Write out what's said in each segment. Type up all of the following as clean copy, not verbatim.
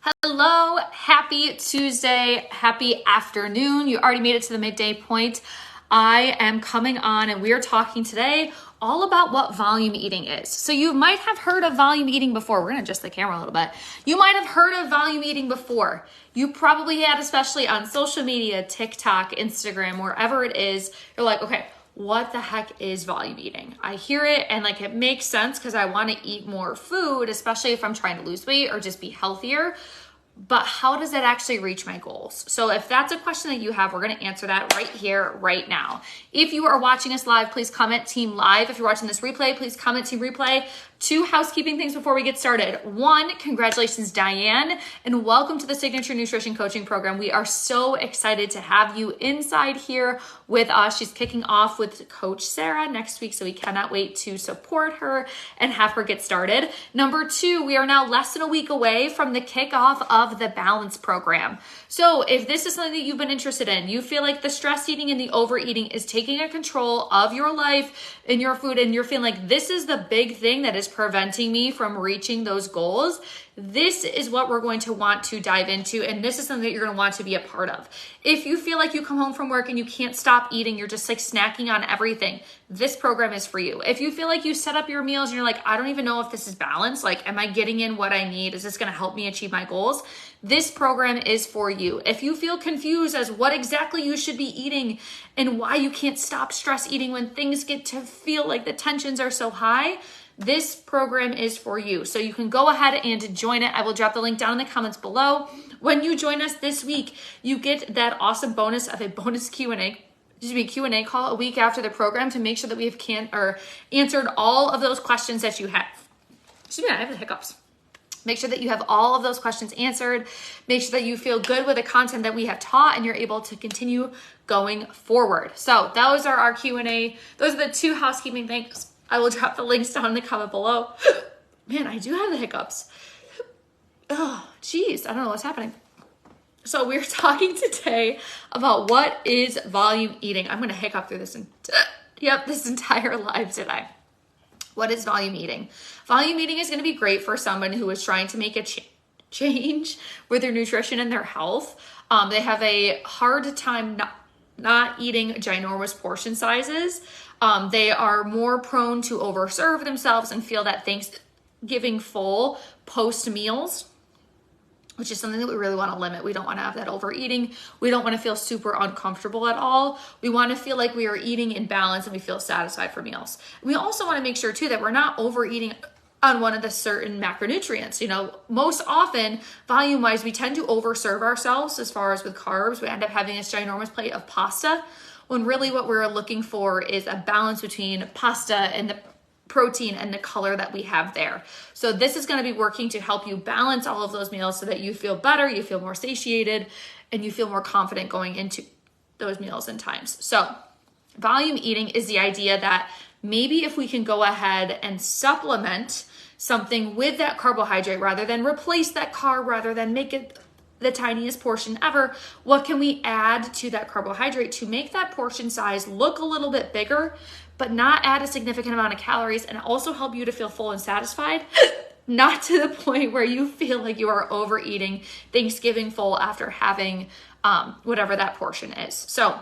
Hello, happy Tuesday, happy afternoon. You already made it to the midday point. I am coming on and we are talking today all about what volume eating is. So you might have heard of volume eating before. We're gonna adjust the camera a little bit. You might have heard of volume eating before. You probably had, especially on social media, TikTok, Instagram, wherever it is. You're like, okay, what the heck is volume eating? I hear it and it makes sense because I want to eat more food, especially if I'm trying to lose weight or just be healthier. But how does it actually reach my goals? So if that's a question that you have, we're going to answer that right here, right now. If you are watching us live, please comment Team Live. If you're watching this replay, please comment Team Replay. 2 housekeeping things before we get started. 1, congratulations, Diane, and welcome to the Signature Nutrition Coaching Program. We are so excited to have you inside here with us. She's kicking off with Coach Sarah next week, so we cannot wait to support her and have her get started. Number 2, we are now less than a week away from the kickoff of the Balance Program. So if this is something that you've been interested in, you feel like the stress eating and the overeating is taking a control of your life and your food, and you're feeling like this is the big thing that is preventing me from reaching those goals, this is what we're going to want to dive into, and this is something that you're going to want to be a part of. If you feel like you come home from work and you can't stop eating, you're just snacking on everything, this program is for you. If you feel like you set up your meals and you're like, I don't even know if this is balanced, am I getting in what I need? Is this going to help me achieve my goals? This program is for you. If you feel confused as what exactly you should be eating and why you can't stop stress eating when things get to feel like the tensions are so high, this program is for you. So you can go ahead and join it. I will drop the link down in the comments below. When you join us this week, you get that awesome bonus of a bonus Q&A call a week after the program to make sure that we have answered all of those questions that you have. Excuse me, I have the hiccups. Make sure that you have all of those questions answered. Make sure that you feel good with the content that we have taught and you're able to continue going forward. So those are our Q&A. Those are the 2 housekeeping things. I will drop the links down in the comment below. Man, I do have the hiccups. Oh, geez, I don't know what's happening. So we're talking today about what is volume eating. I'm going to hiccup through this entire live today. What is volume eating? Volume eating is going to be great for someone who is trying to make a change with their nutrition and their health. They have a hard time not eating ginormous portion sizes. They are more prone to overserve themselves and feel that Thanksgiving full post meals, which is something that we really want to limit. We don't want to have that overeating. We don't want to feel super uncomfortable at all. We want to feel like we are eating in balance and we feel satisfied for meals. We also want to make sure too that we're not overeating on one of the certain macronutrients. Most often, volume-wise, we tend to overserve ourselves as far as with carbs. We end up having this ginormous plate of pasta, when really what we're looking for is a balance between pasta and the protein and the color that we have there. So this is going to be working to help you balance all of those meals so that you feel better, you feel more satiated, and you feel more confident going into those meals and times. So volume eating is the idea that maybe if we can go ahead and supplement something with that carbohydrate rather than replace that carb, rather than make it the tiniest portion ever, what can we add to that carbohydrate to make that portion size look a little bit bigger, but not add a significant amount of calories and also help you to feel full and satisfied, not to the point where you feel like you are overeating Thanksgiving full after having whatever that portion is. So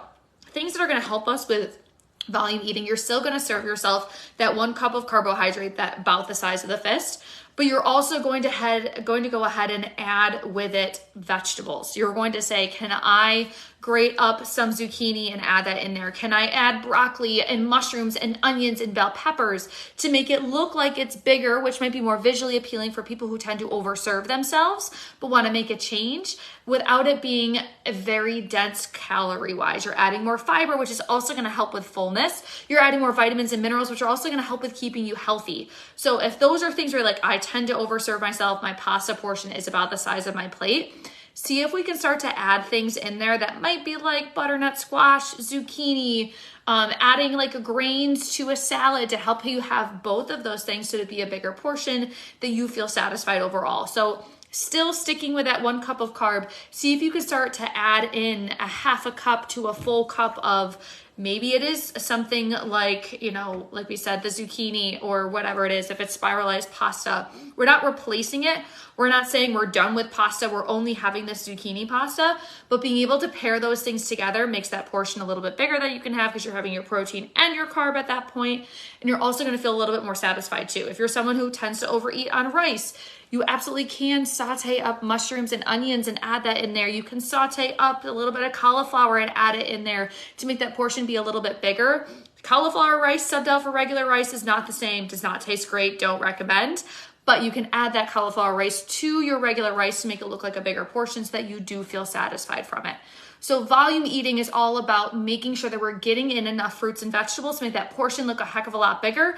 things that are going to help us with volume eating, you're still going to serve yourself that 1 cup of carbohydrate that about the size of the fist, but you're also going to go ahead and add with it vegetables. You're going to say, can I grate up some zucchini and add that in there? Can I add broccoli and mushrooms and onions and bell peppers to make it look like it's bigger, which might be more visually appealing for people who tend to overserve themselves but want to make a change without it being very dense calorie-wise. You're adding more fiber, which is also going to help with fullness. You're adding more vitamins and minerals, which are also going to help with keeping you healthy. So if those are things where I tend to overserve myself, my pasta portion is about the size of my plate, see if we can start to add things in there that might be like butternut squash, zucchini, adding grains to a salad to help you have both of those things so to be a bigger portion that you feel satisfied overall. So still sticking with that 1 cup of carb, see if you can start to add in a half a cup to a full cup of Maybe it is something like, you know, like we said, the zucchini or whatever it is, if it's spiralized pasta. We're not replacing it. We're not saying we're done with pasta. We're only having this zucchini pasta, but being able to pair those things together makes that portion a little bit bigger that you can have because you're having your protein and your carb at that point. And you're also going to feel a little bit more satisfied too. If you're someone who tends to overeat on rice, you absolutely can saute up mushrooms and onions and add that in there. You can saute up a little bit of cauliflower and add it in there to make that portion be a little bit bigger. Cauliflower rice subbed out for regular rice is not the same, does not taste great, don't recommend. But you can add that cauliflower rice to your regular rice to make it look like a bigger portion so that you do feel satisfied from it. So volume eating is all about making sure that we're getting in enough fruits and vegetables to make that portion look a heck of a lot bigger,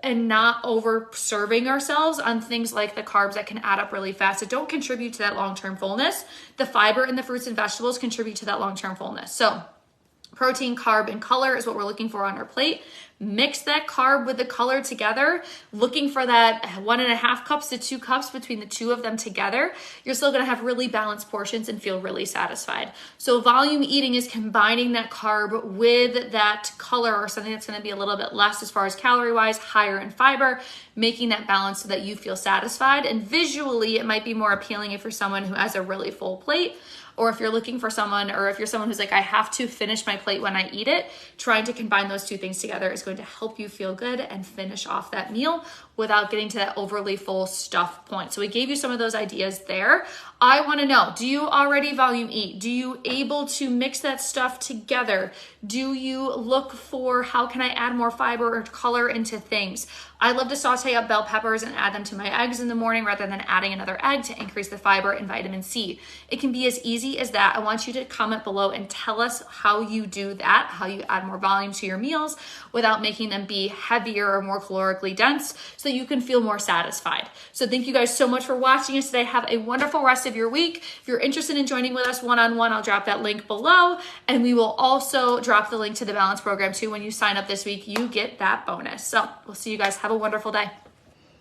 and not over serving ourselves on things like the carbs that can add up really fast. That don't contribute to that long-term fullness. The fiber in the fruits and vegetables contribute to that long-term fullness. So protein, carb, and color is what we're looking for on our plate. Mix that carb with the color together, looking for that 1.5 cups to 2 cups between the two of them together. You're still gonna have really balanced portions and feel really satisfied. So volume eating is combining that carb with that color or something that's gonna be a little bit less as far as calorie-wise, higher in fiber, making that balance so that you feel satisfied. And visually, it might be more appealing if you're someone who has a really full plate, or if you're looking for someone, or if you're someone who's like, I have to finish my plate when I eat it, trying to combine those two things together is going to help you feel good and finish off that meal without getting to that overly full stuff point. So we gave you some of those ideas there. I wanna know, do you already volume eat? Do you able to mix that stuff together? Do you look for how can I add more fiber or color into things? I love to saute up bell peppers and add them to my eggs in the morning rather than adding another egg to increase the fiber and vitamin C. It can be as easy as that. I want you to comment below and tell us how you do that, how you add more volume to your meals without making them be heavier or more calorically dense so that you can feel more satisfied. So thank you guys so much for watching us today. Have a wonderful rest of your week. If you're interested in joining with us one-on-one, I'll drop that link below, and we will also drop the link to the Balance program too. When you sign up this week, you get that bonus. So we'll see you guys. Have a wonderful day.